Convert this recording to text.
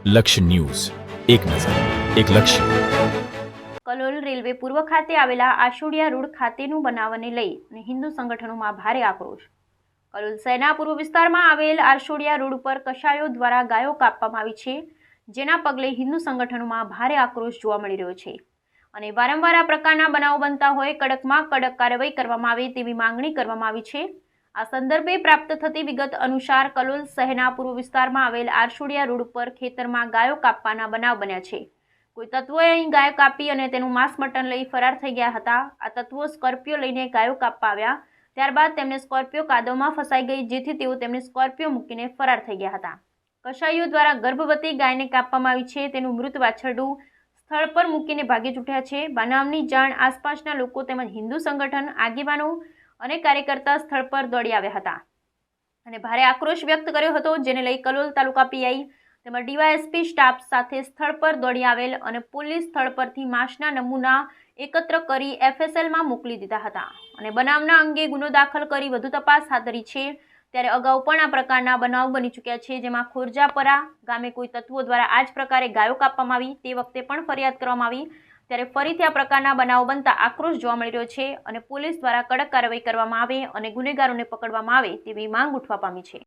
લક્ષ્ય ન્યૂઝ, એક નજર, એક લક્ષ્ય. કલોલ રેલવે પૂર્વ ખાતે આવેલા આશોડિયા રોડ ખાતેનું બનાવને લઈ હિન્દુ સંગઠનોમાં ભારે આક્રોશ. કલોલ શહેરના પૂર્વ વિસ્તારમાં આવેલ આશોડિયા રોડ ઉપર કશાયો દ્વારા ગાયો કાપવામાં આવી છે, જેના પગલે હિન્દુ સંગઠનોમાં ભારે આક્રોશ જોવા મળી રહ્યો છે અને વારંવાર આ પ્રકારના બનાવો બનતા હોય કડકમાં કડક કાર્યવાહી કરવામાં આવે તેવી માંગણી કરવામાં આવી છે. આ સંદર્ભે પ્રાપ્ત થતી વિગત અનુસાર કલોલ શહેરના પૂર્વ વિસ્તારમાં આવેલ આશોડિયા રોડ ઉપર ખેતરમાં ગાયો કાપવાના બનાવ બન્યા છે. કોઈ તત્વોએ અહીં ગાયો કાપી અને તેનું માંસ મટન લઈ ફરાર થઈ ગયા હતા. આ તત્વો સ્કોર્પિયો લઈને ગાયો કાપવા આવ્યા, ત્યારબાદ તેમને સ્કોર્પિયો કાદવમાં ફસાઈ ગઈ, જેથી તેઓ તેમને સ્કોર્પિયો મૂકીને ફરાર થઈ ગયા હતા. કશાઈઓ દ્વારા ગર્ભવતી ગાયને કાપવામાં આવી છે, તેનું મૃત વાછરડું સ્થળ પર મૂકીને ભાગી છૂટ્યા છે. બનાવની જાણ આસપાસના લોકો તેમજ હિન્દુ સંગઠન આગેવાનો અને કાર્યકર્તા સ્થળ પર દોડી આવ્યા હતા અને ભારે આક્રોશ વ્યક્ત કર્યો હતો, જેને લઈ કલોલ તાલુકા પીઆઈ તેમજ ડીવાયએસપી સ્ટાફ સાથે સ્થળ પર દોડી આવેલ અને પોલીસ સ્થળ પરથી માંસના નમૂના એકત્ર કરી એફએસએલમાં મોકલી દીધા હતા અને બનાવના અંગે ગુનો દાખલ કરી વધુ તપાસ હાથ ધરી છે. ત્યારે અગાઉ પણ આ પ્રકારના બનાવ બની ચૂક્યા છે, જેમાં ખોરજાપરા ગામે કોઈ તત્વો દ્વારા આ જ પ્રકારે ગાયો કાપવામાં આવી, તે વખતે પણ ફરિયાદ કરવામાં આવી. ત્યારે ફરીથી આ પ્રકારના બનાવો બનતા આક્રોશ જોવા મળી રહ્યો છે અને પોલીસ દ્વારા કડક કાર્યવાહી કરવામાં આવે અને ગુનેગારોને પકડવામાં આવે તેવી માંગ ઉઠવા પામી છે.